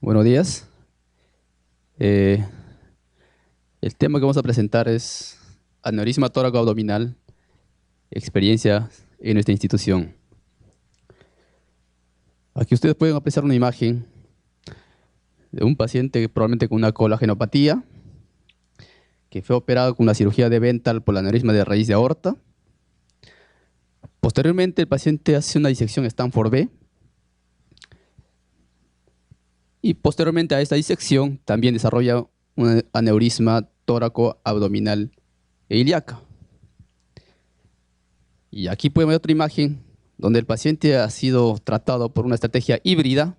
Buenos días. Eh, el tema que vamos a presentar es aneurisma tóraco-abdominal, experiencia en nuestra institución. Aquí ustedes pueden apreciar una imagen de un paciente probablemente con una colagenopatía que fue operado con una cirugía de Bentall por la aneurisma de raíz de aorta. Posteriormente, el paciente hace una disección Stanford B y posteriormente a esta disección también desarrolla un aneurisma tóraco-abdominal e ilíaca. Y aquí pueden ver otra imagen donde el paciente ha sido tratado por una estrategia híbrida,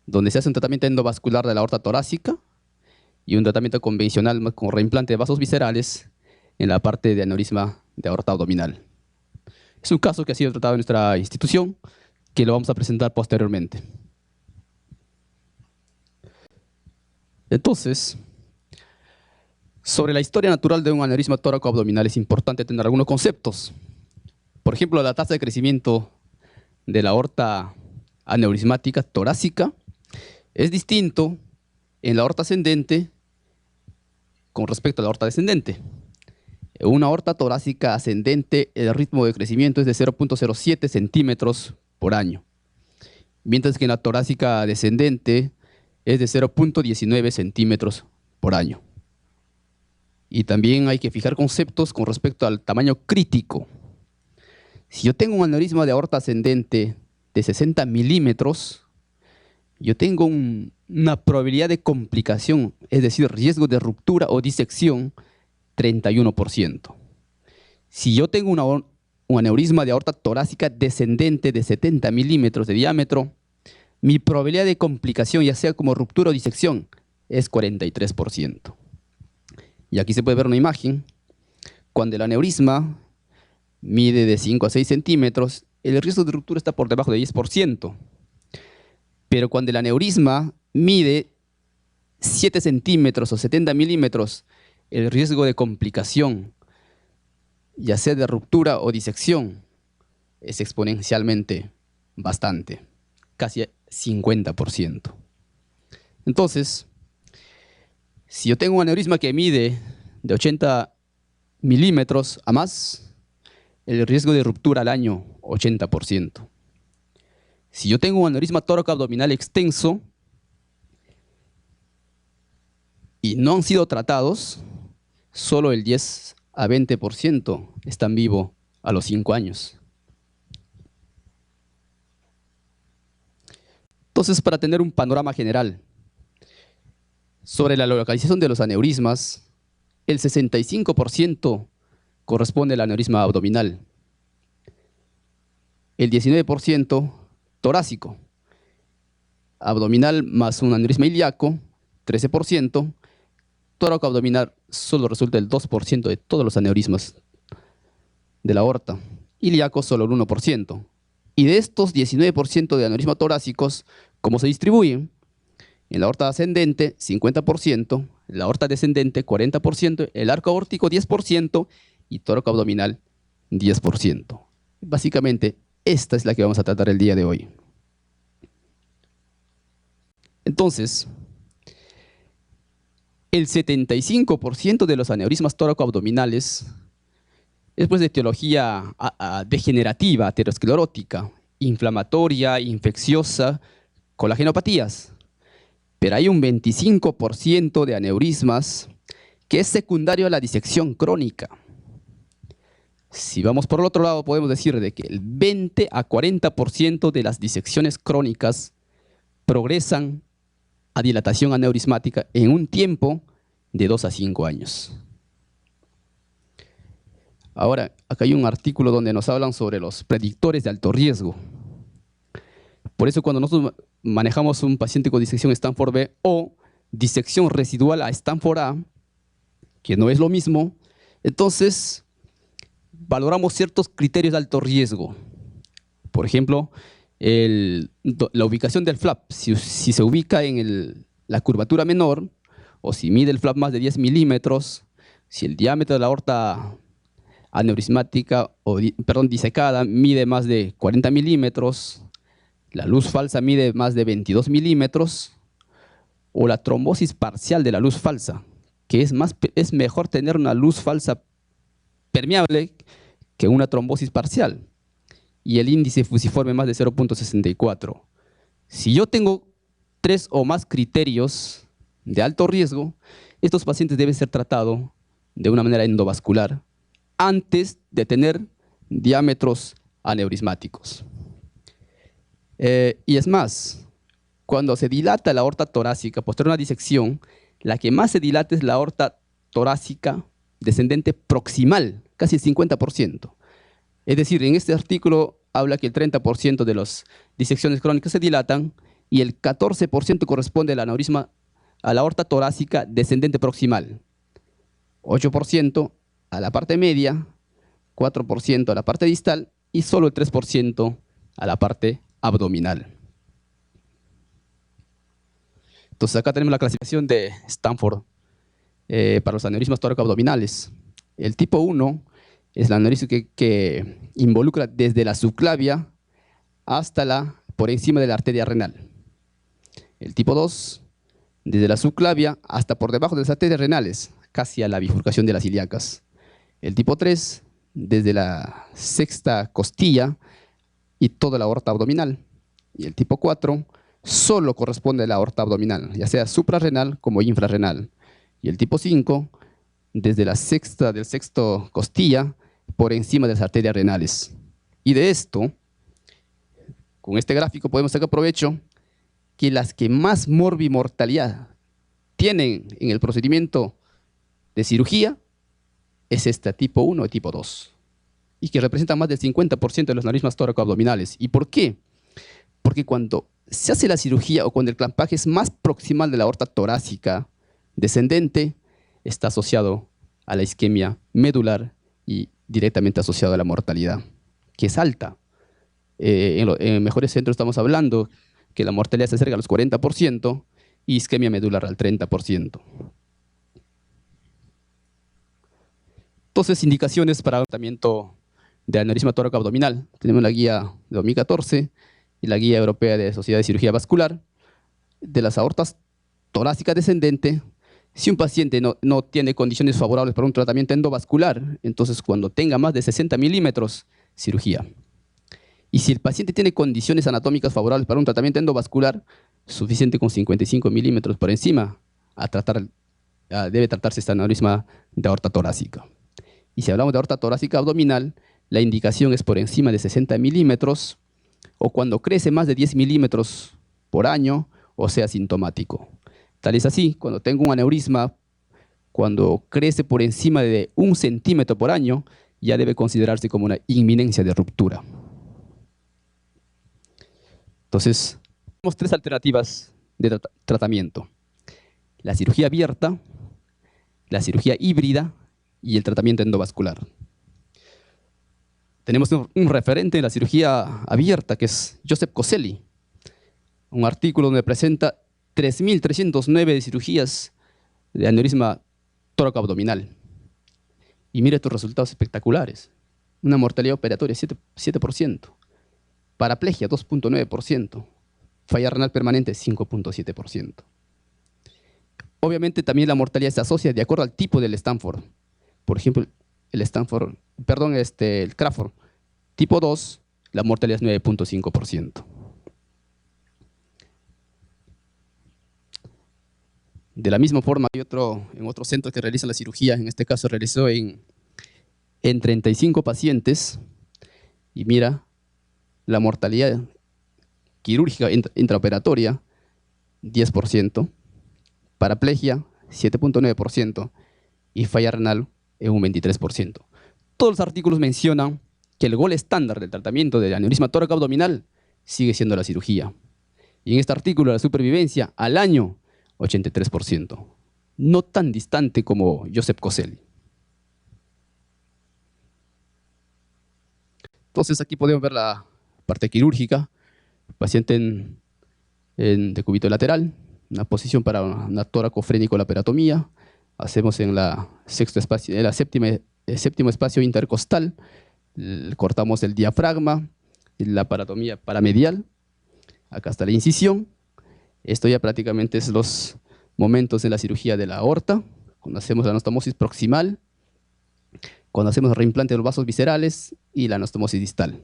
donde se hace un tratamiento endovascular de la aorta torácica y un tratamiento convencional con reimplante de vasos viscerales en la parte de aneurisma de aorta abdominal. Es un caso que ha sido tratado en nuestra institución, que lo vamos a presentar posteriormente. Entonces, sobre la historia natural de un aneurisma tóraco-abdominal es importante tener algunos conceptos. Por ejemplo, la tasa de crecimiento de la aorta aneurismática torácica es distinto en la aorta ascendente con respecto a la aorta descendente. En una aorta torácica ascendente, el ritmo de crecimiento es de 0.07 centímetros por año, mientras que en la torácica descendente es de 0.19 centímetros por año. Y también hay que fijar conceptos con respecto al tamaño crítico. Si yo tengo un aneurisma de aorta ascendente de 60 milímetros, yo tengo una probabilidad de complicación, es decir, riesgo de ruptura o disección, 31%. Si yo tengo un aneurisma de aorta torácica descendente de 70 milímetros de diámetro, mi probabilidad de complicación, ya sea como ruptura o disección, es 43%. Y aquí se puede ver una imagen. Cuando el aneurisma mide de 5 a 6 centímetros, el riesgo de ruptura está por debajo de 10%. Pero cuando el aneurisma mide 7 centímetros o 70 milímetros, el riesgo de complicación, ya sea de ruptura o disección, es exponencialmente bastante, casi 50%. Entonces, si yo tengo un aneurisma que mide de 80 milímetros a más, el riesgo de ruptura al año, 80%. Si yo tengo un aneurisma tóraco-abdominal extenso y no han sido tratados, solo el 10 a 20% están vivos a los 5 años. Entonces, para tener un panorama general sobre la localización de los aneurismas, el 65% corresponde al aneurisma abdominal, el 19% torácico, abdominal más un aneurisma ilíaco, 13%, tóraco-abdominal solo resulta el 2% de todos los aneurismas de la aorta, ilíaco solo el 1%. Y de estos 19% de aneurismas torácicos, ¿cómo se distribuyen? En la aorta ascendente, 50%, en la aorta descendente, 40%, el arco aórtico, 10% y tóraco-abdominal, 10%. Básicamente, esta es la que vamos a tratar el día de hoy. Entonces, el 75% de los aneurismas tóraco-abdominales es pues de etiología degenerativa, aterosclerótica, inflamatoria, infecciosa, colagenopatías. Pero hay un 25% de aneurismas que es secundario a la disección crónica. Si vamos por el otro lado, podemos decir de que el 20 a 40% de las disecciones crónicas progresan a dilatación aneurismática en un tiempo de 2 a 5 años. Ahora, acá hay un artículo donde nos hablan sobre los predictores de alto riesgo. Por eso cuando nosotros manejamos un paciente con disección Stanford B o disección residual a Stanford A, que no es lo mismo, entonces valoramos ciertos criterios de alto riesgo. Por ejemplo, la ubicación del flap, si se ubica en la curvatura menor, o si mide el flap más de 10 milímetros, si el diámetro de la aorta aneurismática, disecada, mide más de 40 milímetros, la luz falsa mide más de 22 milímetros, o la trombosis parcial de la luz falsa, que es mejor tener una luz falsa permeable que una trombosis parcial, y el índice fusiforme más de 0.64. Si yo tengo 3 o más criterios de alto riesgo, estos pacientes deben ser tratados de una manera endovascular antes de tener diámetros aneurismáticos. Y es más, cuando se dilata la aorta torácica posterior a una disección, la que más se dilata es la aorta torácica descendente proximal, casi el 50%. Es decir, en este artículo habla que el 30% de las disecciones crónicas se dilatan y el 14% corresponde al aneurisma a la aorta torácica descendente proximal, 8% a la parte media, 4% a la parte distal y solo el 3% a la parte abdominal. Entonces acá tenemos la clasificación de Stanford para los aneurismas tóraco-abdominales. El tipo 1 es el aneurisma que involucra desde la subclavia hasta por encima de la arteria renal. El tipo 2, desde la subclavia hasta por debajo de las arterias renales, casi a la bifurcación de las ilíacas. El tipo 3, desde la sexta costilla y toda la aorta abdominal. Y el tipo 4 solo corresponde a la aorta abdominal, ya sea suprarrenal como infrarrenal. Y el tipo 5, desde la sexta costilla por encima de las arterias renales. Y de esto, con este gráfico podemos sacar provecho que las que más morbimortalidad tienen en el procedimiento de cirugía es esta tipo 1 y tipo 2, y que representan más del 50% de los aneurismas tóraco-abdominales. ¿Y por qué? Porque cuando se hace la cirugía o cuando el clampaje es más proximal de la aorta torácica descendente, está asociado a la isquemia medular y directamente asociado a la mortalidad, que es alta. En mejores centros estamos hablando que la mortalidad se acerca a los 40% y isquemia medular al 30%. Entonces, indicaciones para el tratamiento de aneurisma tóraco-abdominal. Tenemos la guía de 2014 y la guía europea de Sociedad de Cirugía Vascular. De las aortas torácicas descendente, si un paciente no tiene condiciones favorables para un tratamiento endovascular, entonces cuando tenga más de 60 milímetros, cirugía. Y si el paciente tiene condiciones anatómicas favorables para un tratamiento endovascular, suficiente con 55 milímetros por encima, debe tratarse este aneurisma de aorta torácica. Y si hablamos de aorta torácica abdominal, la indicación es por encima de 60 milímetros o cuando crece más de 10 milímetros por año o sea sintomático. Tal es así, cuando tengo un aneurisma, cuando crece por encima de 1 centímetro por año, ya debe considerarse como una inminencia de ruptura. Entonces, tenemos 3 alternativas de tratamiento: la cirugía abierta, la cirugía híbrida y el tratamiento endovascular. Tenemos un referente en la cirugía abierta, que es Joseph Coselli, un artículo donde presenta 3.309 cirugías de aneurisma tóraco-abdominal. Y mira estos resultados espectaculares. Una mortalidad operatoria 7%, paraplegia 2.9%, falla renal permanente 5.7%. Obviamente también la mortalidad se asocia de acuerdo al tipo del Stanford. Por ejemplo, el Crawford tipo 2, la mortalidad es 9.5%. De la misma forma, hay en otro centro que realiza la cirugía, en este caso realizó en 35 pacientes, y mira, la mortalidad quirúrgica intraoperatoria, 10%, paraplegia, 7.9%, y falla renal en un 23%. Todos los artículos mencionan que el gold estándar del tratamiento del aneurisma tóraco-abdominal sigue siendo la cirugía. Y en este artículo, la supervivencia al año, 83%. No tan distante como Joseph Coselli. Entonces aquí podemos ver la parte quirúrgica, paciente en decúbito lateral, una posición para una tóraco-frénico-laperatomía. Hacemos en el séptimo espacio intercostal, cortamos el diafragma, la paratomía paramedial. Acá está la incisión. Esto ya prácticamente es los momentos en la cirugía de la aorta, cuando hacemos la anastomosis proximal, cuando hacemos el reimplante de los vasos viscerales y la anastomosis distal.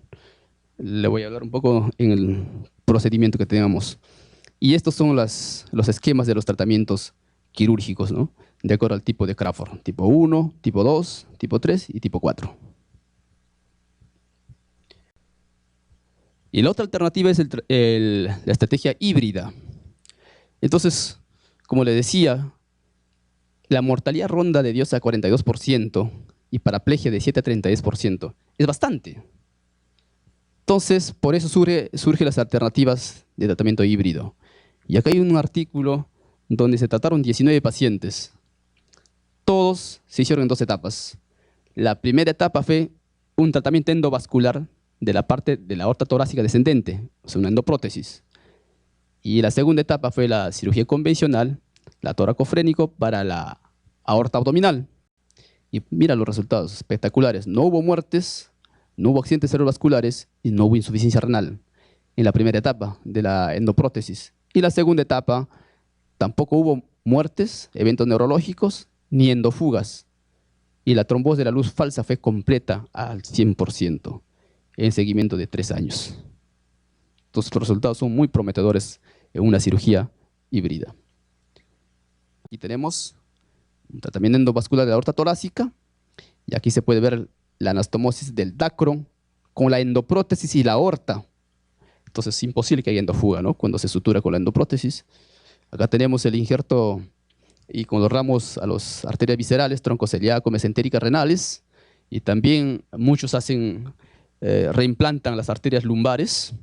Le voy a hablar un poco en el procedimiento que tenemos. Y estos son los esquemas de los tratamientos quirúrgicos, ¿no? De acuerdo al tipo de Crawford. Tipo 1, tipo 2, tipo 3 y tipo 4. Y la otra alternativa es la estrategia híbrida. Entonces, como le decía, la mortalidad ronda de 10 a 42% y paraplegia de 7 a 32%. Es bastante. Entonces, por eso surgen las alternativas de tratamiento híbrido. Y acá hay un artículo donde se trataron 19 pacientes. Todos se hicieron en 2 etapas. La primera etapa fue un tratamiento endovascular de la parte de la aorta torácica descendente, o sea, una endoprótesis. Y la segunda etapa fue la cirugía convencional, la toracofrénico para la aorta abdominal. Y mira los resultados espectaculares. No hubo muertes, no hubo accidentes cerebrovasculares y no hubo insuficiencia renal en la primera etapa de la endoprótesis. Y la segunda etapa tampoco hubo muertes, eventos neurológicos, ni endofugas. Y la trombosis de la luz falsa fue completa al 100% en seguimiento de 3 años. Entonces los resultados son muy prometedores en una cirugía híbrida. Aquí tenemos un tratamiento endovascular de la aorta torácica y aquí se puede ver la anastomosis del dacron con la endoprótesis y la aorta. Entonces es imposible que haya endofuga, ¿no? Cuando se sutura con la endoprótesis. Acá tenemos el injerto y con los ramos a las arterias viscerales, troncocelíaco, mesentérica, renales. Y también muchos reimplantan las arterias lumbares.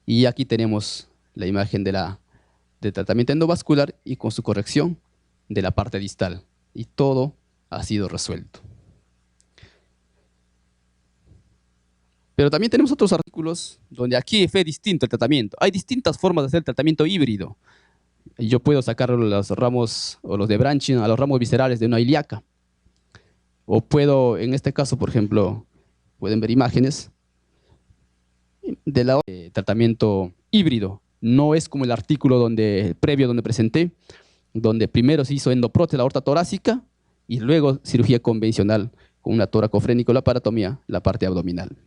Y aquí tenemos la imagen de tratamiento endovascular y con su corrección de la parte distal. Y todo ha sido resuelto. Pero también tenemos otros artículos donde aquí fue distinto el tratamiento. Hay distintas formas de hacer el tratamiento híbrido. Yo puedo sacar los ramos o los de branching a los ramos viscerales de una ilíaca. O puedo, en este caso, por ejemplo, pueden ver imágenes del tratamiento híbrido. No es como el artículo previo donde presenté, donde primero se hizo endoprótesis de la aorta torácica y luego cirugía convencional con una toracofrénico, laparotomía, la parte abdominal.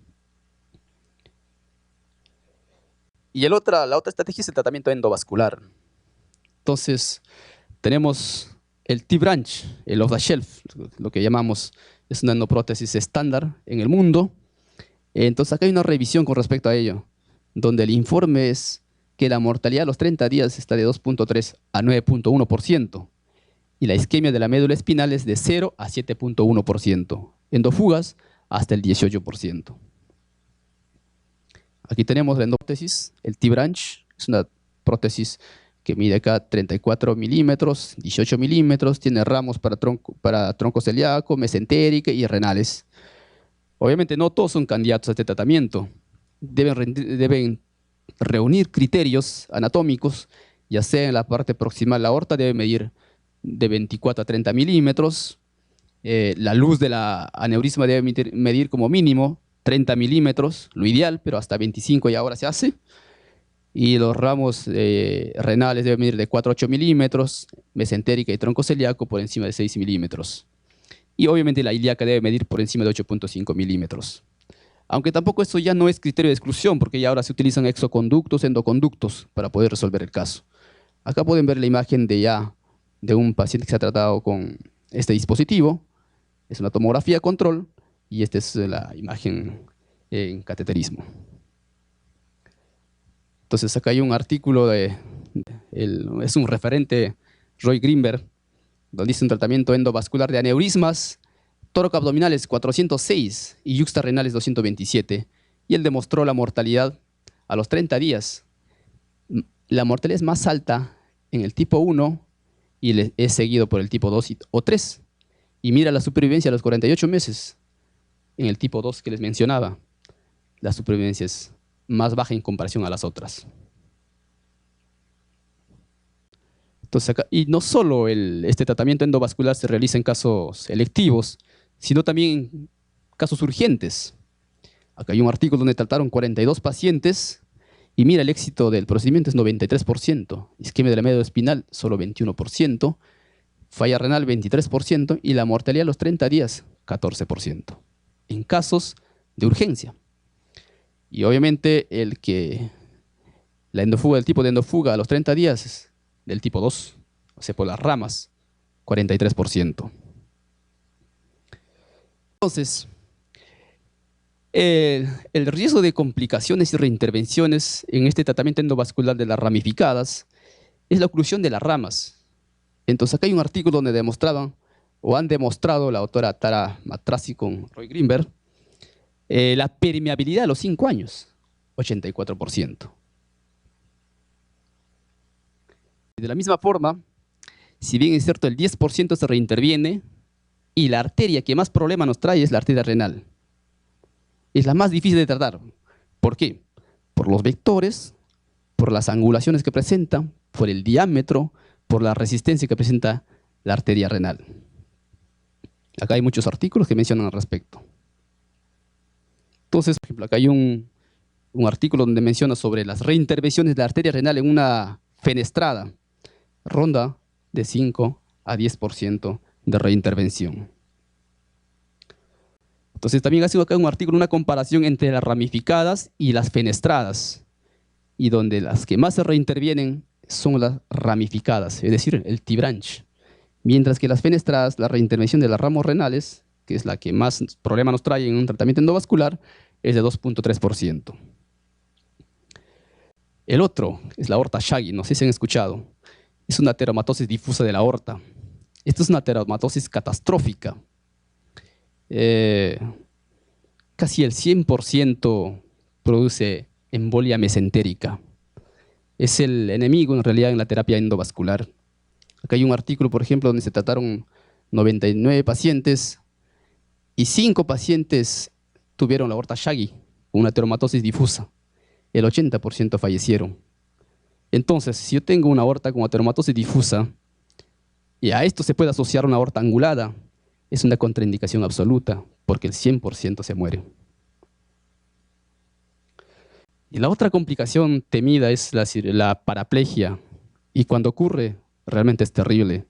Y la otra estrategia es el tratamiento endovascular. Entonces, tenemos el T-branch, el off the shelf, lo que llamamos, es una endoprótesis estándar en el mundo. Entonces, acá hay una revisión con respecto a ello, donde el informe es que la mortalidad a los 30 días está de 2.3 a 9.1%, y la isquemia de la médula espinal es de 0 a 7.1%, endofugas hasta el 18%. Aquí tenemos la endoprótesis, el T-branch, es una prótesis que mide acá 34 milímetros, 18 milímetros, tiene ramos para tronco celíaco, mesentérica y renales. Obviamente no todos son candidatos a este tratamiento. Deben reunir criterios anatómicos, ya sea en la parte proximal, la aorta debe medir de 24 a 30 milímetros, la luz de la aneurisma debe medir como mínimo 30 milímetros, lo ideal, pero hasta 25 ya ahora se hace. Y los ramos renales deben medir de 4 a 8 milímetros, mesentérica y tronco celíaco por encima de 6 milímetros. Y obviamente la ilíaca debe medir por encima de 8.5 milímetros. Aunque tampoco esto ya no es criterio de exclusión, porque ya ahora se utilizan exoconductos, endoconductos para poder resolver el caso. Acá pueden ver la imagen de un paciente que se ha tratado con este dispositivo. Es una tomografía control y esta es la imagen en cateterismo. Entonces acá hay un artículo, es un referente, Roy Greenberg, donde dice un tratamiento endovascular de aneurismas tóraco-abdominales 406 y yuxtarrenales 227. Y él demostró la mortalidad a los 30 días. La mortalidad es más alta en el tipo 1 y es seguido por el tipo 2 o 3. Y mira la supervivencia a los 48 meses en el tipo 2 que les mencionaba. La supervivencia es más baja en comparación a las otras. Entonces acá, y no solo este tratamiento endovascular se realiza en casos electivos, sino también en casos urgentes. Acá hay un artículo donde trataron 42 pacientes Y mira, el éxito del procedimiento es 93%, isquemia de la médula espinal solo 21%, falla renal 23% y la mortalidad a los 30 días 14%, en casos de urgencia. Y obviamente la endofuga, el tipo de endofuga a los 30 días es del tipo 2, o sea, por las ramas, 43%. Entonces, el riesgo de complicaciones y reintervenciones en este tratamiento endovascular de las ramificadas es la oclusión de las ramas. Entonces, acá hay un artículo donde demostraban, o han demostrado la doctora Tara Matrassi con Roy Greenberg, la permeabilidad a los 5 años, 84%. De la misma forma, si bien es cierto el 10% se reinterviene, y la arteria que más problema nos trae es la arteria renal. Es la más difícil de tratar. ¿Por qué? Por los vectores, por las angulaciones que presenta, por el diámetro, por la resistencia que presenta la arteria renal. Acá hay muchos artículos que mencionan al respecto. Entonces, por ejemplo, acá hay un artículo donde menciona sobre las reintervenciones de la arteria renal en una fenestrada. Ronda de 5 a 10% de reintervención. Entonces también ha sido acá un artículo, una comparación entre las ramificadas y las fenestradas, y donde las que más se reintervienen son las ramificadas, es decir, el T-branch. Mientras que las fenestradas, la reintervención de las ramos renales, que es la que más problema nos trae en un tratamiento endovascular, es de 2.3%. El otro es la aorta Shaggy, no sé si han escuchado. Es una teromatosis difusa de la aorta. Esta es una teromatosis catastrófica. Casi el 100% produce embolia mesentérica. Es el enemigo en realidad en la terapia endovascular. Acá hay un artículo, por ejemplo, donde se trataron 99 pacientes y 5 pacientes tuvieron la aorta Shaggy, una teromatosis difusa. El 80% fallecieron. Entonces, si yo tengo una aorta con ateromatosis difusa y a esto se puede asociar una aorta angulada, es una contraindicación absoluta, porque el 100% se muere. Y la otra complicación temida es la paraplegia, y cuando ocurre, realmente es terrible.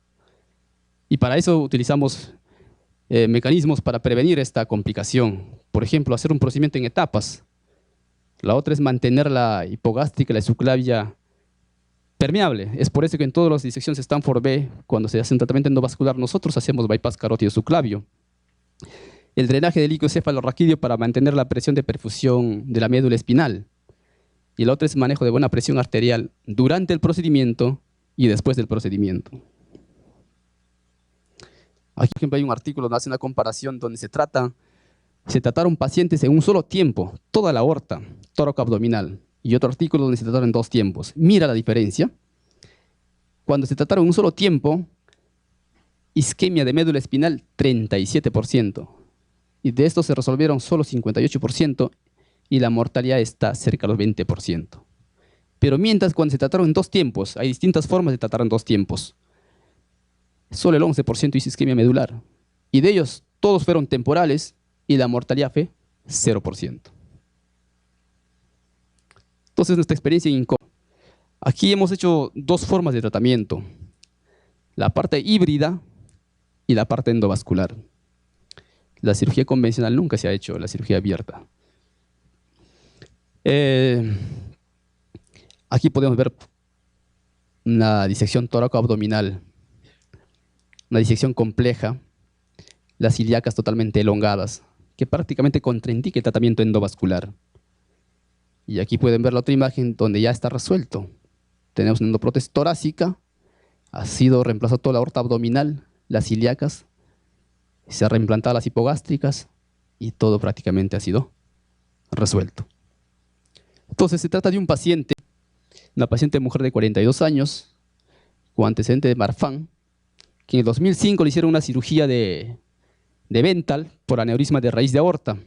Y para eso utilizamos mecanismos para prevenir esta complicación. Por ejemplo, hacer un procedimiento en etapas. La otra es mantener la hipogástrica y la subclavia permeable. Es por eso que en todas las disecciones Stanford B, cuando se hace un tratamiento endovascular, nosotros hacemos bypass carótido subclavio. El drenaje del líquido cefalorraquídeo para mantener la presión de perfusión de la médula espinal. Y la otra es manejo de buena presión arterial durante el procedimiento y después del procedimiento. Aquí, por ejemplo, hay un artículo donde hace una comparación donde se trataron pacientes en un solo tiempo, toda la aorta, tóraco-abdominal, y otro artículo donde se trataron en 2 tiempos. Mira la diferencia. Cuando se trataron en un solo tiempo, isquemia de médula espinal 37%, y de estos se resolvieron solo 58%, y la mortalidad está cerca de los 20%. Pero mientras cuando se trataron en 2 tiempos, hay distintas formas de tratar en 2 tiempos, solo el 11% hizo isquemia medular, y de ellos todos fueron temporales, y la mortalidad fue 0%. Entonces, nuestra experiencia en INCO. Aquí hemos hecho 2 formas de tratamiento, la parte híbrida y la parte endovascular. La cirugía convencional nunca se ha hecho, la cirugía abierta. Aquí podemos ver una disección tóraco-abdominal, una disección compleja, las ilíacas totalmente elongadas, que prácticamente contraindica el tratamiento endovascular. Y aquí pueden ver la otra imagen donde ya está resuelto. Tenemos una endoprótesis torácica, ha sido reemplazado toda la aorta abdominal, las ilíacas, se ha reimplantado las hipogástricas y todo prácticamente ha sido resuelto. Entonces se trata de un paciente, una paciente mujer de 42 años, con antecedente de Marfan, que en el 2005 le hicieron una cirugía de Bentall por aneurisma de raíz de aorta.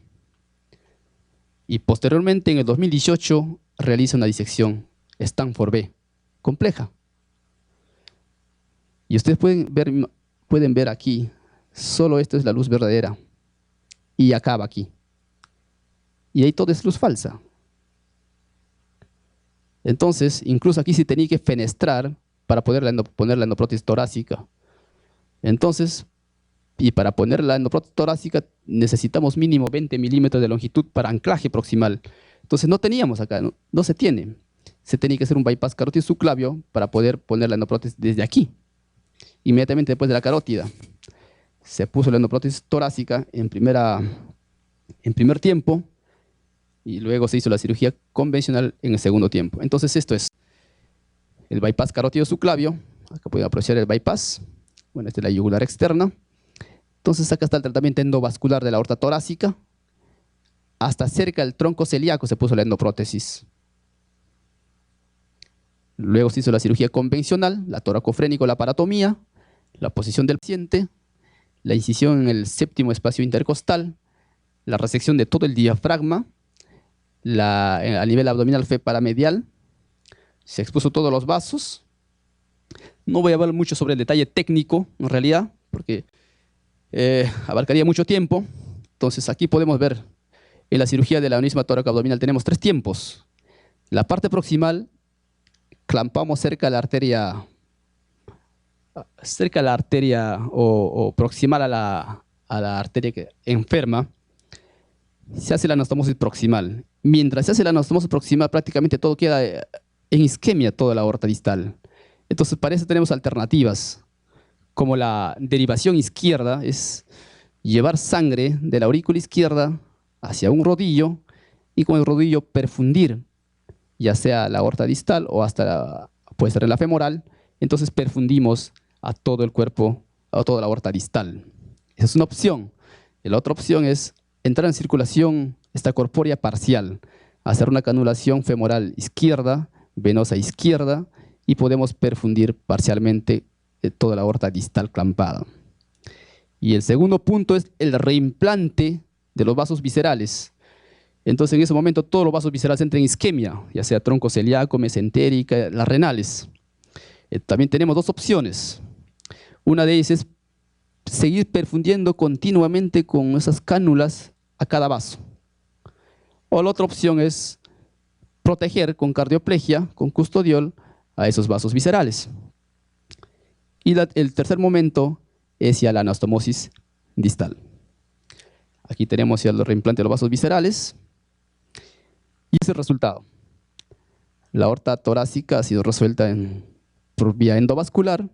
Y posteriormente, en el 2018, realiza una disección Stanford B, compleja. Y ustedes pueden ver aquí, solo esto es la luz verdadera, y acaba aquí. Y ahí todo es luz falsa. Entonces, incluso aquí se tenía que fenestrar para poner la endoprótesis torácica. Entonces, y para poner la endoprótesis torácica necesitamos mínimo 20 milímetros de longitud para anclaje proximal. Entonces no teníamos acá, no se tiene. Se tenía que hacer un bypass carótido subclavio para poder poner la endoprótesis desde aquí. Inmediatamente después de la carótida se puso la endoprótesis torácica en primer tiempo y luego se hizo la cirugía convencional en el segundo tiempo. Entonces esto es el bypass carótido subclavio. Acá pueden apreciar el bypass. Bueno, esta es la yugular externa. Entonces acá está el tratamiento endovascular de la aorta torácica. Hasta cerca del tronco celíaco se puso la endoprótesis. Luego se hizo la cirugía convencional, la toracofrénico, la paratomía, la posición del paciente, la incisión en el séptimo espacio intercostal, la resección de todo el diafragma, a nivel abdominal fue paramedial, se expuso todos los vasos. No voy a hablar mucho sobre el detalle técnico, en realidad, porque abarcaría mucho tiempo. Entonces aquí podemos ver en la cirugía del aneurisma tóraco-abdominal tenemos 3 tiempos. La parte proximal, clampamos cerca de la arteria o proximal a la arteria que enferma. Se hace la anastomosis proximal. Mientras se hace la anastomosis proximal, prácticamente todo queda en isquemia, toda la aorta distal. Entonces, para eso tenemos alternativas, como la derivación izquierda, es llevar sangre de la aurícula izquierda hacia un rodillo y con el rodillo perfundir, ya sea la aorta distal o puede ser en la femoral. Entonces perfundimos a todo el cuerpo, a toda la aorta distal. Esa es una opción. Y la otra opción es entrar en circulación extracorpórea parcial, hacer una canulación femoral izquierda, venosa izquierda, y podemos perfundir parcialmente toda la aorta distal clampada. Y el segundo punto es el reimplante de los vasos viscerales. Entonces, en ese momento, todos los vasos viscerales entran en isquemia, ya sea tronco celíaco, mesentérica, las renales. También tenemos 2 opciones. Una de ellas es seguir perfundiendo continuamente con esas cánulas a cada vaso. O la otra opción es proteger con cardioplegia, con custodiol, a esos vasos viscerales. Y el tercer momento es ya la anastomosis distal. Aquí tenemos ya el reimplante de los vasos viscerales. Y ese es el resultado. La aorta torácica ha sido resuelta por vía endovascular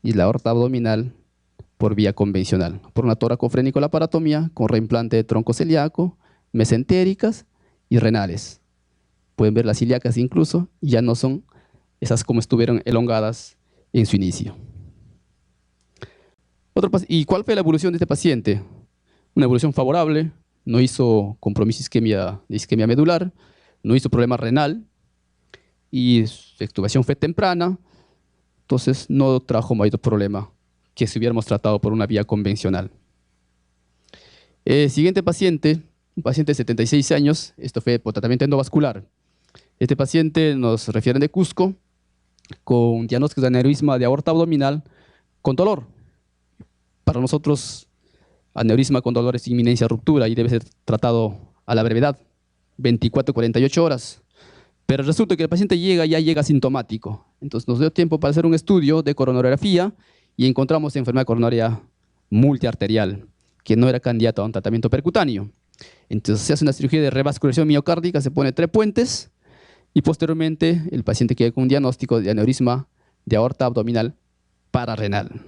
y la aorta abdominal por vía convencional, por una toracofrénico-laparatomía con reimplante de tronco celíaco, mesentéricas y renales. Pueden ver las ilíacas incluso, ya no son esas como estuvieron elongadas en su inicio. ¿Y cuál fue la evolución de este paciente? Una evolución favorable, no hizo compromiso de isquemia medular, no hizo problema renal y su extubación fue temprana, entonces no trajo mayor problema que si hubiéramos tratado por una vía convencional. Siguiente paciente, un paciente de 76 años, esto fue por tratamiento endovascular. Este paciente nos refieren de Cusco con diagnóstico de aneurisma de aorta abdominal con dolor. Para nosotros, aneurisma con dolor es inminencia ruptura y debe ser tratado a la brevedad, 24-48 horas. Pero resulta que el paciente ya llega asintomático. Entonces nos dio tiempo para hacer un estudio de coronariografía y encontramos enfermedad coronaria multiarterial, que no era candidato a un tratamiento percutáneo. Entonces se hace una cirugía de revascularización miocárdica, se pone 3 puentes y posteriormente el paciente queda con un diagnóstico de aneurisma de aorta abdominal pararrenal.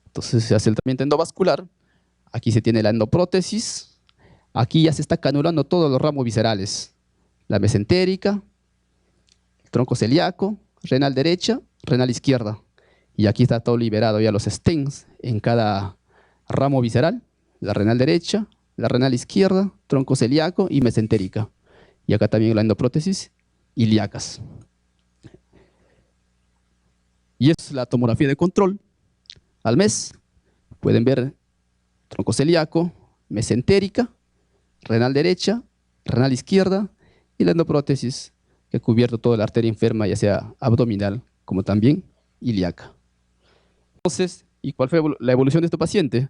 Entonces se hace el tratamiento endovascular, aquí se tiene la endoprótesis, aquí ya se está canulando todos los ramos viscerales, la mesentérica, el tronco celíaco, renal derecha, renal izquierda. Y aquí está todo liberado ya los stents en cada ramo visceral, la renal derecha, la renal izquierda, tronco celíaco y mesentérica. Y acá también la endoprótesis ilíacas. Y es la tomografía de control. Al mes pueden ver tronco celíaco, mesentérica, renal derecha, renal izquierda y la endoprótesis que ha cubierto toda la arteria enferma, ya sea abdominal como también ilíaca. Entonces, ¿y cuál fue la evolución de este paciente?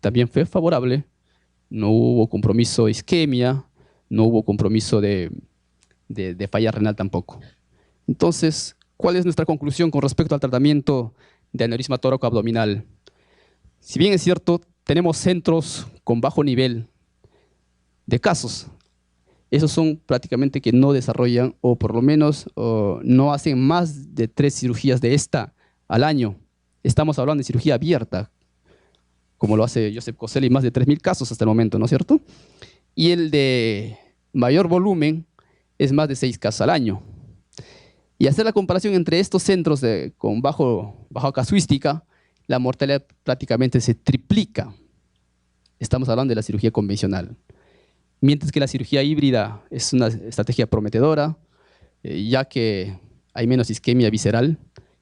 También fue favorable, no hubo compromiso de isquemia, no hubo compromiso de de falla renal tampoco. Entonces, ¿cuál es nuestra conclusión con respecto al tratamiento de aneurisma tóraco-abdominal? Si bien es cierto, tenemos centros con bajo nivel de casos. Esos son prácticamente que no desarrollan o por lo menos no hacen más de 3 cirugías de esta al año. Estamos hablando de cirugía abierta, como lo hace Joseph Coselli, más de 3.000 casos hasta el momento, ¿no es cierto? Y el de mayor volumen es más de 6 casos al año. Y hacer la comparación entre estos centros con baja casuística, la mortalidad prácticamente se triplica. Estamos hablando de la cirugía convencional. Mientras que la cirugía híbrida es una estrategia prometedora, ya que hay menos isquemia visceral,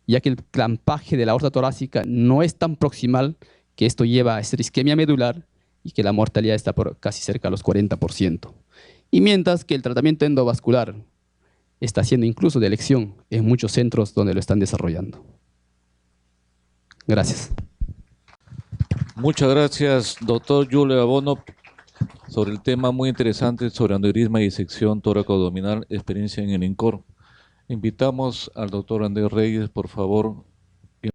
ya que el clampaje de la aorta torácica no es tan proximal, que esto lleva a esta isquemia medular y que la mortalidad está por casi cerca a los 40%. Y mientras que el tratamiento endovascular está siendo incluso de elección en muchos centros donde lo están desarrollando. Gracias. Muchas gracias, doctor Julio Abono, sobre el tema muy interesante sobre aneurisma y disección tóraco-abdominal, experiencia en el INCOR. Invitamos al doctor Andrés Reyes, por favor,